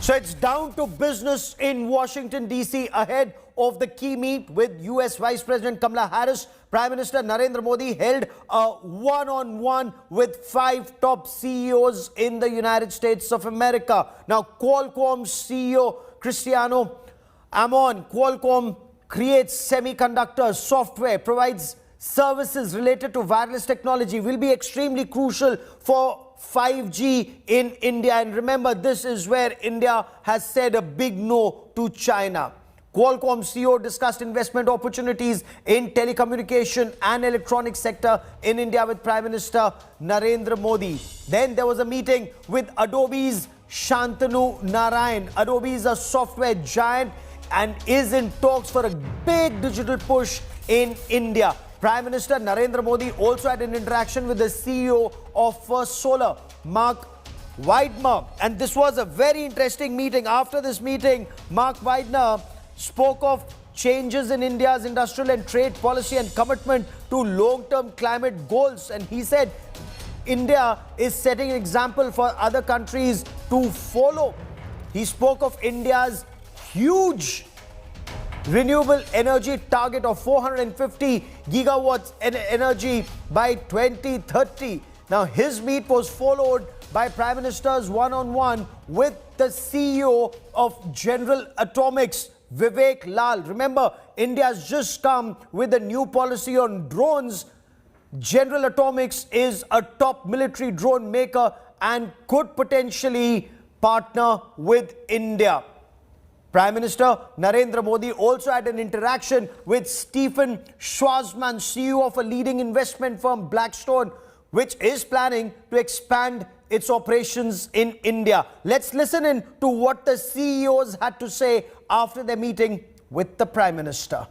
So it's down to business in Washington, D.C. ahead of the key meet with U.S. Vice President Kamala Harris. Prime Minister Narendra Modi held a one-on-one with 5 top CEOs in the United States of America. Now, Qualcomm CEO Cristiano Amon, Qualcomm creates semiconductors, software, provides services related to wireless technology, will be extremely crucial for 5G in India. And remember, this is where India has said a big no to China. Qualcomm CEO discussed investment opportunities in telecommunication and electronic sector in India with Prime Minister Narendra Modi. Then there was a meeting with Adobe's Shantanu Narayen. Adobe is a software giant and is in talks for a big digital push in India. Prime Minister Narendra Modi also had an interaction with the CEO of First Solar, Mark Widmar. And this was a very interesting meeting. After this meeting, Mark Widmar spoke of changes in India's industrial and trade policy and commitment to long-term climate goals. And he said India is setting an example for other countries to follow. He spoke of India's huge renewable energy target of 450 gigawatts energy by 2030. Now, his meet was followed by Prime Minister's one-on-one with the CEO of General Atomics, Vivek Lall. Remember, India has just come with a new policy on drones. General Atomics is a top military drone maker and could potentially partner with India. Prime Minister Narendra Modi also had an interaction with Stephen Schwarzman, CEO of a leading investment firm, Blackstone, which is planning to expand its operations in India. Let's listen in to what the CEOs had to say after their meeting with the Prime Minister.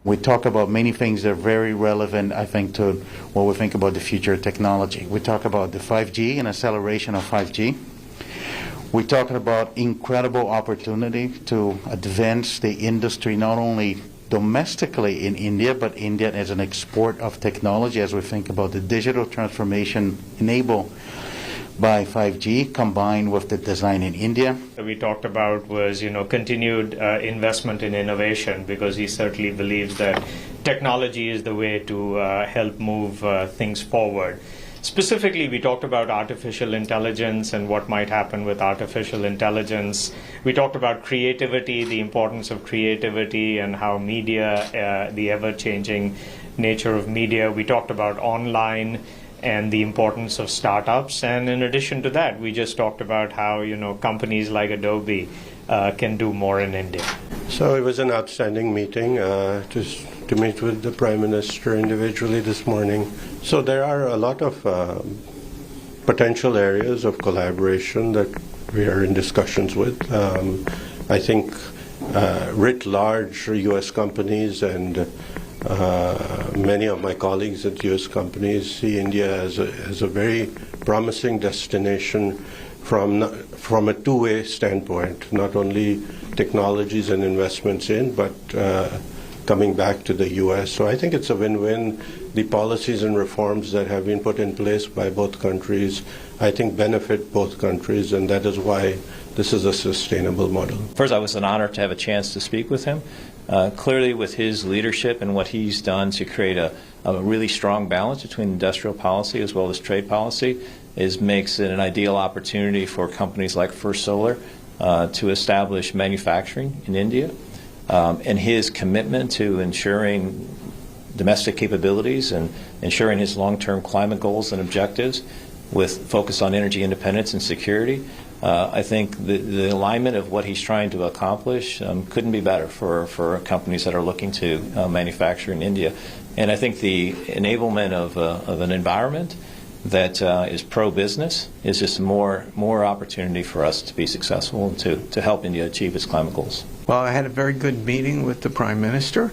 We talk about many things that are very relevant, I think, to what we think about the future of technology. We talk about the 5G and acceleration of 5G. We're talking about incredible opportunity to advance the industry, not only domestically in India, but India as an export of technology as we think about the digital transformation enabled by 5G combined with the design in India. We talked about was, continued investment in innovation, because he certainly believes that technology is the way to help move things forward. Specifically, we talked about artificial intelligence and what might happen with artificial intelligence. We talked about creativity, the importance of creativity and how media, the ever-changing nature of media. We talked about online and the importance of startups. And in addition to that, we just talked about how, companies like Adobe can do more in India. So it was an outstanding meeting to meet with the Prime Minister individually this morning. So there are a lot of potential areas of collaboration that we are in discussions with. I think writ large, U.S. companies and many of my colleagues at U.S. companies see India as a very promising destination from a two-way standpoint, not only technologies and investments in, but coming back to the U.S. So I think it's a win-win. The policies and reforms that have been put in place by both countries, I think, benefit both countries, and that is why this is a sustainable model. First, it was an honor to have a chance to speak with him. Clearly, with his leadership and what he's done to create a really strong balance between industrial policy as well as trade policy, makes it an ideal opportunity for companies like First Solar to establish manufacturing in India. And his commitment to ensuring domestic capabilities and ensuring his long-term climate goals and objectives with focus on energy independence and security, I think the alignment of what he's trying to accomplish couldn't be better for companies that are looking to manufacture in India. And I think the enablement of an environment that is pro-business is just more opportunity for us to be successful and to help India achieve its climate goals. Well, I had a very good meeting with the Prime Minister.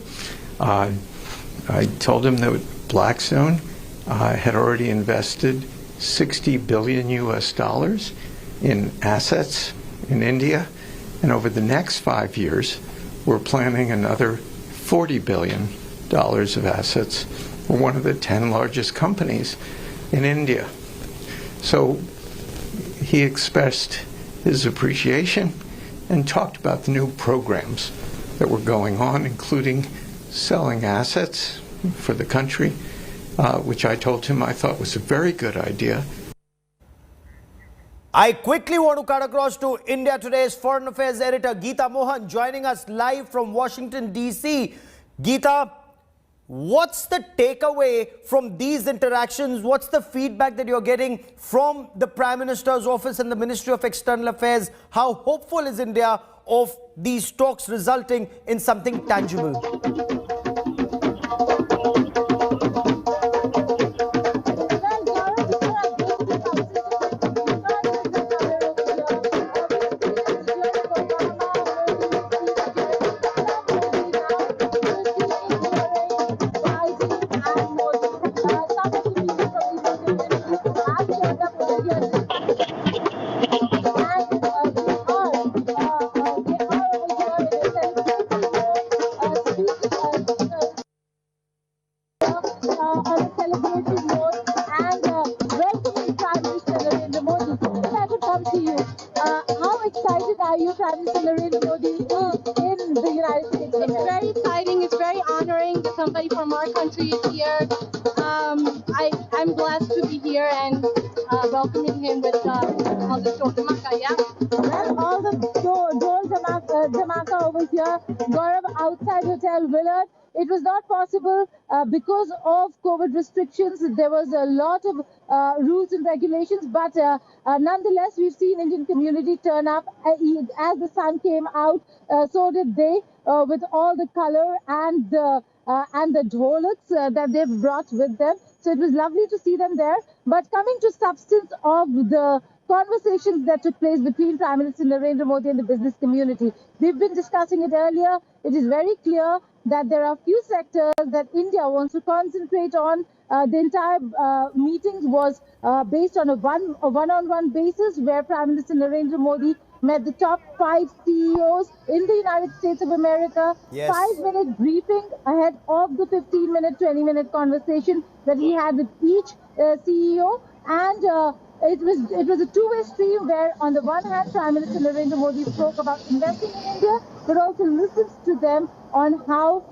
I told him that Blackstone had already invested $60 billion US in assets in India, and over the next 5 years, we're planning another $40 billion of assets. We're one of the 10 largest companies in India. So he expressed his appreciation and talked about the new programs that were going on, including selling assets for the country, which I told him I thought was a very good idea. I quickly want to cut across to India Today's Foreign Affairs editor Geeta Mohan joining us live from Washington, D.C. Geeta, what's the takeaway from these interactions? What's the feedback that you're getting from the Prime Minister's office and the Ministry of External Affairs? How hopeful is India of these talks resulting in something tangible? On a celebratory note and welcoming Prime Minister Narendra Modi. If I could come to you, how excited are you, Prime Minister Narendra Modi, in the United States of America? It's very exciting. It's very honoring that somebody from our country is here. I'm blessed to be here and welcoming him with all the Dol Dhamaka, yeah? Well, all the Dol Dhamaka over here, Gaurav, outside Hotel Willard. It was not possible because of COVID restrictions. There was a lot of rules and regulations, but nonetheless, we've seen Indian community turn up as the sun came out. So did they, with all the color and the dholaks that they've brought with them. So it was lovely to see them there. But coming to substance of the conversations that took place between Prime Minister Narendra Modi and the business community. We've been discussing it earlier. It is very clear that there are few sectors that India wants to concentrate on. The entire meeting was based on a one-on-one basis where Prime Minister Narendra Modi met the top 5 CEOs in the United States of America. Yes. 5-minute briefing ahead of the 15-minute, 20-minute conversation that he had with each CEO. And it was a two-way stream where, on the one hand, Prime Minister Narendra Modi spoke about investing in India, but also listens to them on how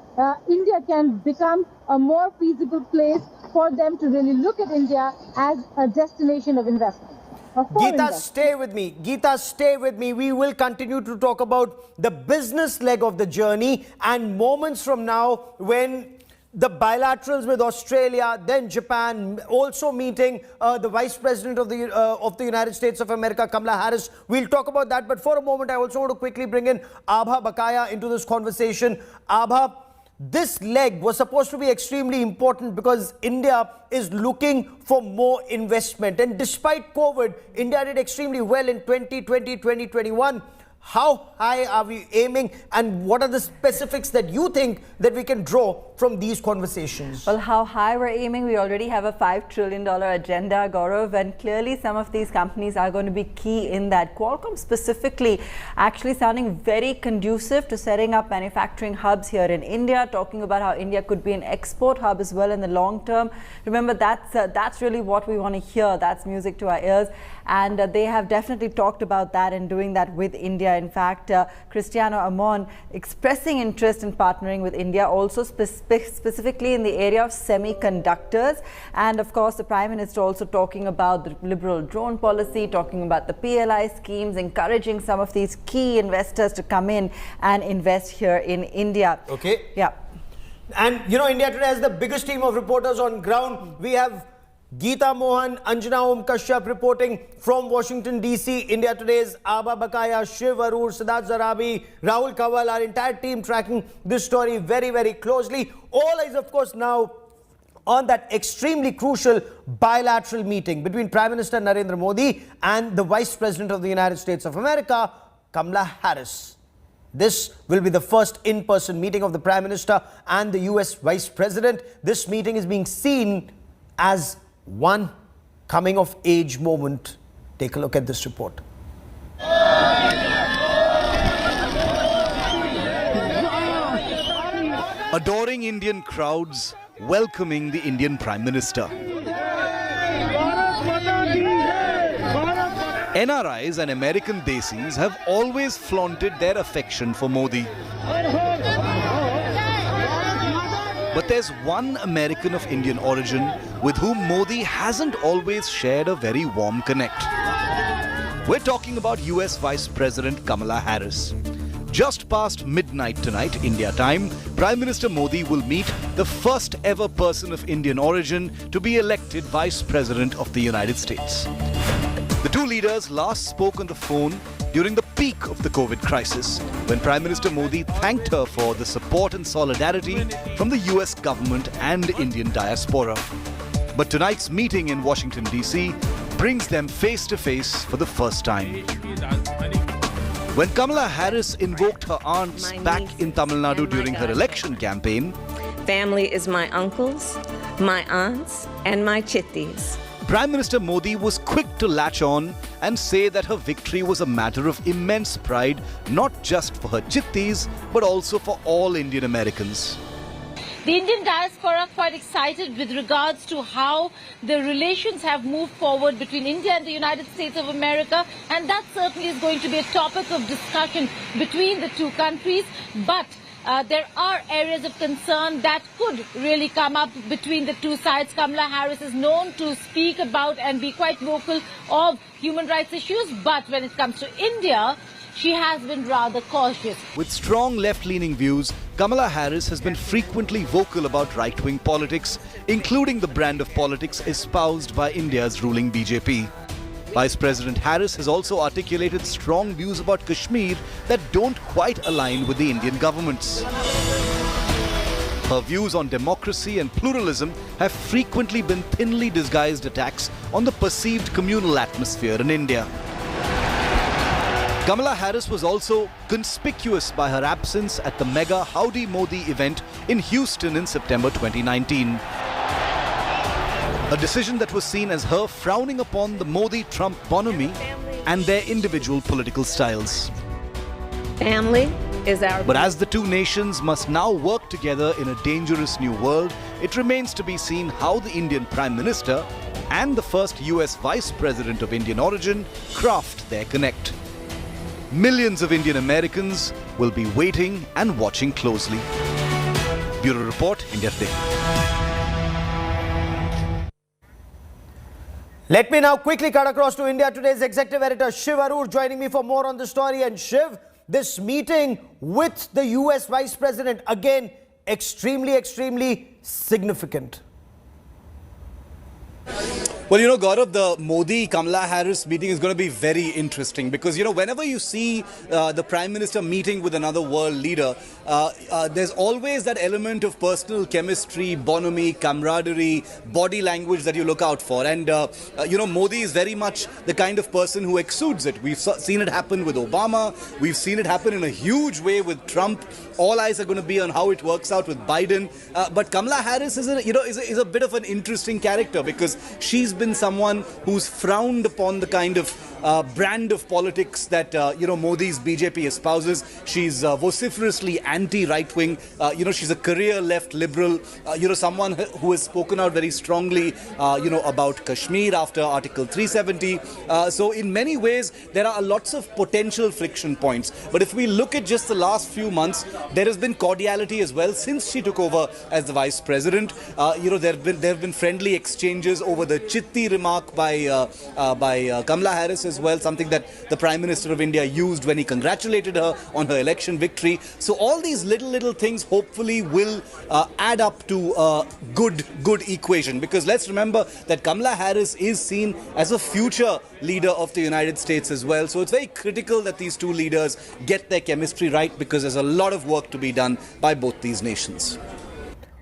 India can become a more feasible place for them to really look at India as a destination of investment. Geeta, stay with me. Geeta, stay with me. We will continue to talk about the business leg of the journey, and moments from now when the bilaterals with Australia, then Japan, also meeting the Vice President of the United States of America, Kamala Harris. We'll talk about that. But for a moment, I also want to quickly bring in Abha Bakaya into this conversation. Abha, this leg was supposed to be extremely important because India is looking for more investment. And despite COVID, India did extremely well in 2020, 2021. How high are we aiming, and what are the specifics that you think that we can draw from these conversations? Well, how high we're aiming, we already have a $5 trillion agenda, Gaurav, and clearly some of these companies are going to be key in that. Qualcomm specifically actually sounding very conducive to setting up manufacturing hubs here in India, talking about how India could be an export hub as well in the long term. Remember, that's really what we want to hear. That's music to our ears. And they have definitely talked about that and doing that with India. In fact, Cristiano Amon expressing interest in partnering with India, also specifically in the area of semiconductors. And of course, the Prime Minister also talking about the liberal drone policy, talking about the PLI schemes, encouraging some of these key investors to come in and invest here in India. Okay. Yeah. And you know, India Today has the biggest team of reporters on ground. We have Geeta Mohan, Anjana Kashyap reporting from Washington, D.C. India Today's Abha Bakaya, Shiv Arur, Siddharth Zarabi, Rahul Kawal, our entire team tracking this story very, very closely. All eyes, of course, now on that extremely crucial bilateral meeting between Prime Minister Narendra Modi and the Vice President of the United States of America, Kamala Harris. This will be the first in-person meeting of the Prime Minister and the US Vice President. This meeting is being seen as one coming-of-age moment. Take a look at this report. Adoring Indian crowds welcoming the Indian Prime Minister. NRIs and American Desis have always flaunted their affection for Modi. But there's one American of Indian origin with whom Modi hasn't always shared a very warm connect. We're talking about US Vice President Kamala Harris. Just past midnight tonight, India time, Prime Minister Modi will meet the first ever person of Indian origin to be elected Vice President of the United States. The two leaders last spoke on the phone during the peak of the COVID crisis, when Prime Minister Modi thanked her for the support and solidarity from the US government and Indian diaspora. But tonight's meeting in Washington, D.C. brings them face to face for the first time. When Kamala Harris invoked her aunts back in Tamil Nadu during her election campaign, family is my uncles, my aunts, and my chittis. Prime Minister Modi was quick to latch on and say that her victory was a matter of immense pride, not just for her chittis, but also for all Indian Americans. The Indian diaspora quite excited with regards to how the relations have moved forward between India and the United States of America, and that certainly is going to be a topic of discussion between the two countries. But there are areas of concern that could really come up between the two sides. Kamala Harris is known to speak about and be quite vocal of human rights issues, but when it comes to India, she has been rather cautious. With strong left-leaning views, Kamala Harris has been frequently vocal about right-wing politics, including the brand of politics espoused by India's ruling BJP. Vice President Harris has also articulated strong views about Kashmir that don't quite align with the Indian government's. Her views on democracy and pluralism have frequently been thinly disguised attacks on the perceived communal atmosphere in India. Kamala Harris was also conspicuous by her absence at the mega Howdy Modi event in Houston in September 2019. A decision that was seen as her frowning upon the Modi-Trump bonhomie and their individual political styles. Family is our... But as the two nations must now work together in a dangerous new world, it remains to be seen how the Indian Prime Minister and the first US Vice President of Indian origin craft their connect. Millions of Indian Americans will be waiting and watching closely. Bureau Report, India Today. Let me now quickly cut across to India Today's executive editor Shiv Arur joining me for more on the story. And Shiv, this meeting with the US Vice President, again, extremely significant. Well, Gaurav, the Modi-Kamala Harris meeting is going to be very interesting because, whenever you see the Prime Minister meeting with another world leader, there's always that element of personal chemistry, bonhomie, camaraderie, body language that you look out for. And, Modi is very much the kind of person who exudes it. We've seen it happen with Obama. We've seen it happen in a huge way with Trump. All eyes are going to be on how it works out with Biden. But Kamala Harris is a bit of an interesting character because she's been someone who's frowned upon the kind of brand of politics that Modi's BJP espouses. She's vociferously anti-right-wing. She's a career left liberal. Someone who has spoken out very strongly, about Kashmir after Article 370. So in many ways, there are lots of potential friction points. But if we look at just the last few months, there has been cordiality as well since she took over as the vice president. There have been friendly exchanges over the Chitti remark by Kamala Harris as well, something that the Prime Minister of India used when he congratulated her on her election victory. So all these little things hopefully will add up to a good equation, because let's remember that Kamala Harris is seen as a future leader of the United States as well. So it's very critical that these two leaders get their chemistry right, because there's a lot of work to be done by both these nations.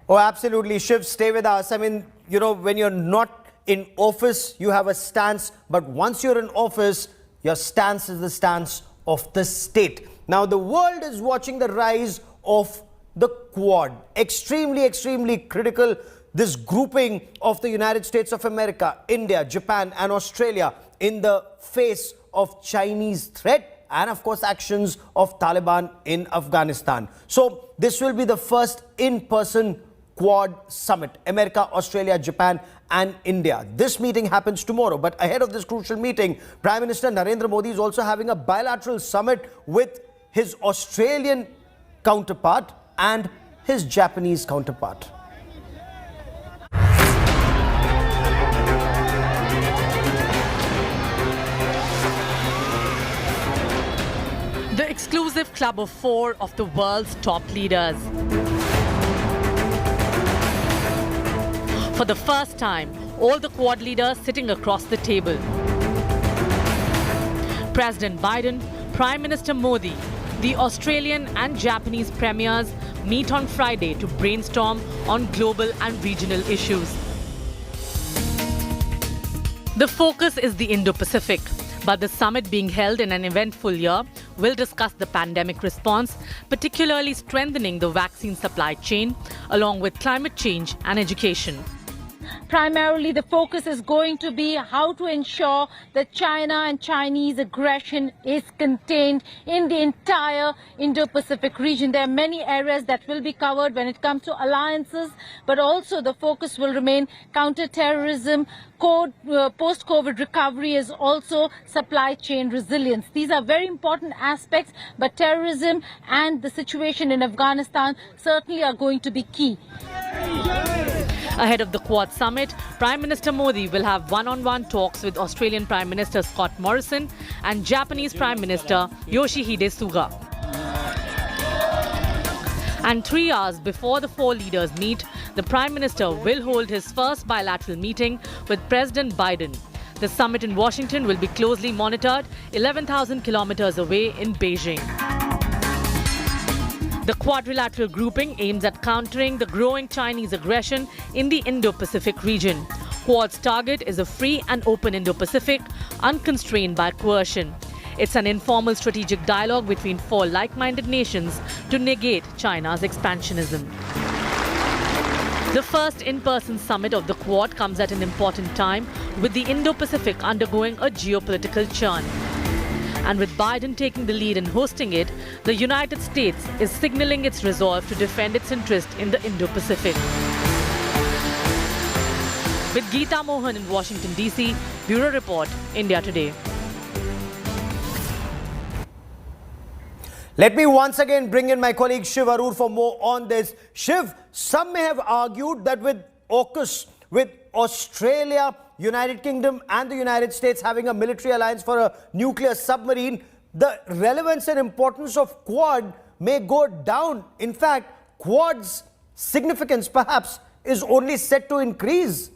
Oh, absolutely. Shiv, stay with us. I mean, when you're not in office, you have a stance. But once you're in office, your stance is the stance of the state. Now, the world is watching the rise of the Quad. Extremely critical. This grouping of the United States of America, India, Japan and Australia in the face of Chinese threat and, of course, actions of Taliban in Afghanistan. So this will be the first in-person Quad summit. America, Australia, Japan and India. This meeting happens tomorrow, but ahead of this crucial meeting, Prime Minister Narendra Modi is also having a bilateral summit with his Australian counterpart and his Japanese counterpart. The exclusive club of 4 of the world's top leaders. For the first time, all the Quad leaders sitting across the table. President Biden, Prime Minister Modi, the Australian and Japanese premiers meet on Friday to brainstorm on global and regional issues. The focus is the Indo-Pacific, but the summit being held in an eventful year will discuss the pandemic response, particularly strengthening the vaccine supply chain, along with climate change and education. Primarily, the focus is going to be how to ensure that China and Chinese aggression is contained in the entire Indo-Pacific region. There are many areas that will be covered when it comes to alliances, but also the focus will remain counter-terrorism, post-COVID recovery, is also supply chain resilience. These are very important aspects, but terrorism and the situation in Afghanistan certainly are going to be key. Ahead of the Quad summit, Prime Minister Modi will have one-on-one talks with Australian Prime Minister Scott Morrison and Japanese Prime Minister Yoshihide Suga. And 3 hours before the 4 leaders meet, the Prime Minister will hold his first bilateral meeting with President Biden. The summit in Washington will be closely monitored 11,000 kilometers away in Beijing. The quadrilateral grouping aims at countering the growing Chinese aggression in the Indo-Pacific region. Quad's target is a free and open Indo-Pacific, unconstrained by coercion. It's an informal strategic dialogue between 4 like-minded nations to negate China's expansionism. The first in-person summit of the Quad comes at an important time, with the Indo-Pacific undergoing a geopolitical churn. And with Biden taking the lead in hosting it, the United States is signaling its resolve to defend its interest in the Indo-Pacific. With Geeta Mohan in Washington, D.C., Bureau Report, India Today. Let me once again bring in my colleague Shiv Arur for more on this. Shiv, some may have argued that with AUKUS, with Australia, United Kingdom and the United States having a military alliance for a nuclear submarine, the relevance and importance of Quad may go down. In fact, Quad's significance perhaps is only set to increase.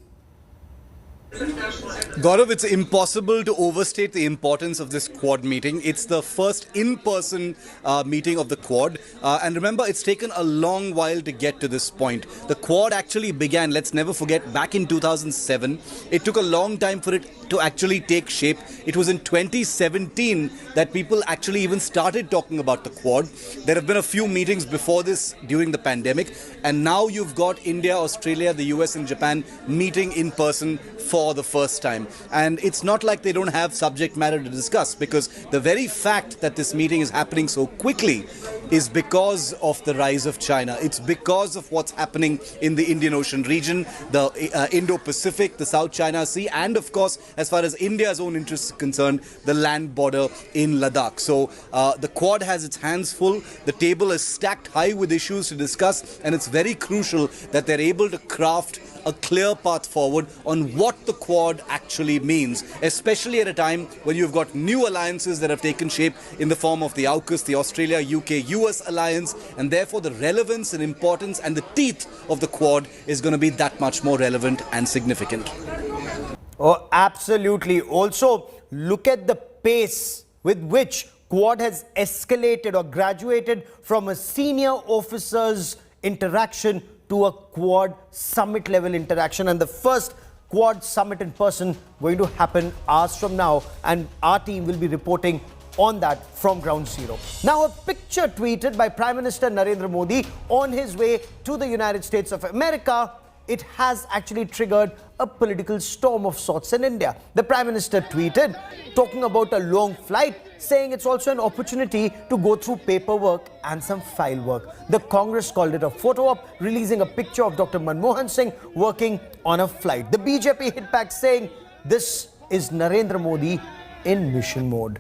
Gaurav, it's impossible to overstate the importance of this Quad meeting. It's the first in-person meeting of the Quad. And remember, it's taken a long while to get to this point. The Quad actually began, let's never forget, back in 2007. It took a long time for it to actually take shape. It was in 2017 that people actually even started talking about the Quad. There have been a few meetings before this during the pandemic. And now you've got India, Australia, the US and Japan meeting in person for the first time. And it's not like they don't have subject matter to discuss, because the very fact that this meeting is happening so quickly is because of the rise of China. It's because of what's happening in the Indian Ocean region, the Indo-Pacific, the South China Sea, and of course, as far as India's own interests are concerned, the land border in Ladakh. So the Quad has its hands full. The table is stacked high with issues to discuss, and it's very crucial that they're able to craft a clear path forward on what the Quad actually means, especially at a time when you've got new alliances that have taken shape in the form of the AUKUS, the Australia, UK, US alliance, and therefore the relevance and importance and the teeth of the Quad is going to be that much more relevant and significant. Oh, absolutely. Also, look at the pace with which Quad has escalated or graduated from a senior officer's interaction to a Quad summit level interaction, and the first Quad summit in person going to happen hours from now, and our team will be reporting on that from ground zero. Now, a picture tweeted by Prime Minister Narendra Modi on his way to the United States of America it has actually triggered a political storm of sorts in India. The Prime Minister tweeted, talking about a long flight, saying it's also an opportunity to go through paperwork and some file work. The Congress called it a photo op, releasing a picture of Dr. Manmohan Singh working on a flight. The BJP hit back saying this is Narendra Modi in mission mode.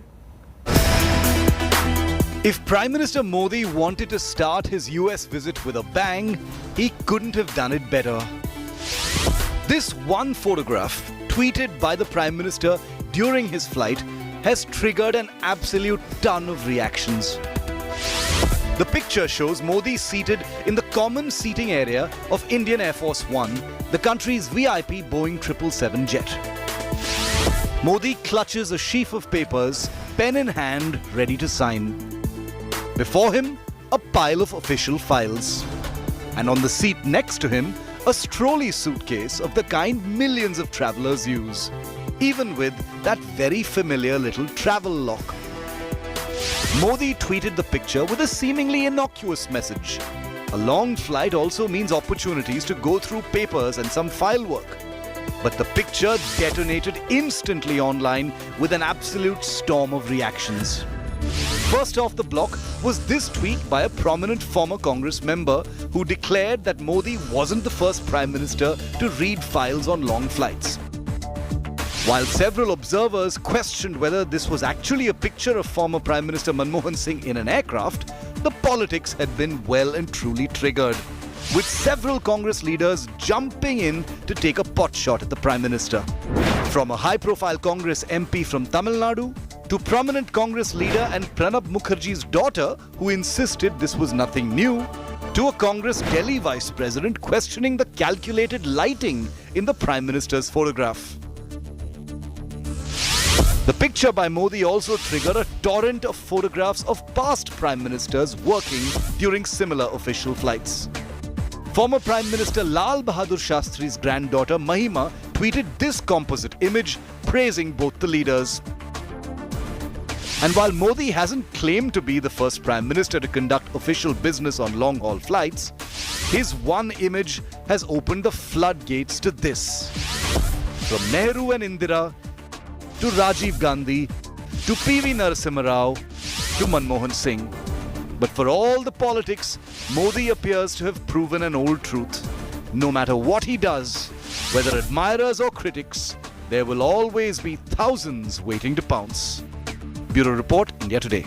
If Prime Minister Modi wanted to start his US visit with a bang, he couldn't have done it better. This one photograph, tweeted by the Prime Minister during his flight, has triggered an absolute ton of reactions. The picture shows Modi seated in the common seating area of Indian Air Force One, the country's VIP Boeing 777 jet. Modi clutches a sheaf of papers, pen in hand, ready to sign. Before him, a pile of official files. And on the seat next to him, a trolley suitcase of the kind millions of travelers use, even with that very familiar little travel lock. Modi tweeted the picture with a seemingly innocuous message. A long flight also means opportunities to go through papers and some file work. But the picture detonated instantly online with an absolute storm of reactions. First off the block was this tweet by a prominent former Congress member who declared that Modi wasn't the first Prime Minister to read files on long flights. While several observers questioned whether this was actually a picture of former Prime Minister Manmohan Singh in an aircraft, the politics had been well and truly triggered, with several Congress leaders jumping in to take a pot shot at the Prime Minister. From a high-profile Congress MP from Tamil Nadu, to prominent Congress leader and Pranab Mukherjee's daughter, who insisted this was nothing new, to a Congress Delhi Vice President questioning the calculated lighting in the Prime Minister's photograph. The picture by Modi also triggered a torrent of photographs of past Prime Ministers working during similar official flights. Former Prime Minister Lal Bahadur Shastri's granddaughter Mahima tweeted this composite image praising both the leaders. And while Modi hasn't claimed to be the first Prime Minister to conduct official business on long-haul flights, his one image has opened the floodgates to this. From Nehru and Indira, to Rajiv Gandhi, to P.V. Narasimha Rao, to Manmohan Singh. But for all the politics, Modi appears to have proven an old truth. No matter what he does, whether admirers or critics, there will always be thousands waiting to pounce. Bureau Report, India Today.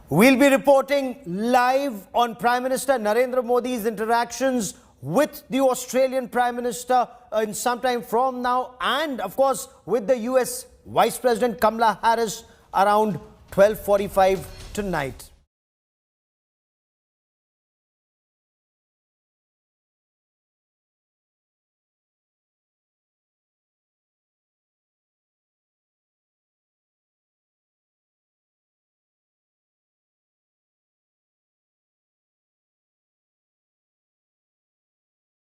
We'll be reporting live on Prime Minister Narendra Modi's interactions with the Australian Prime Minister in some time from now, and of course with the US Vice President Kamala Harris around 12:45 tonight.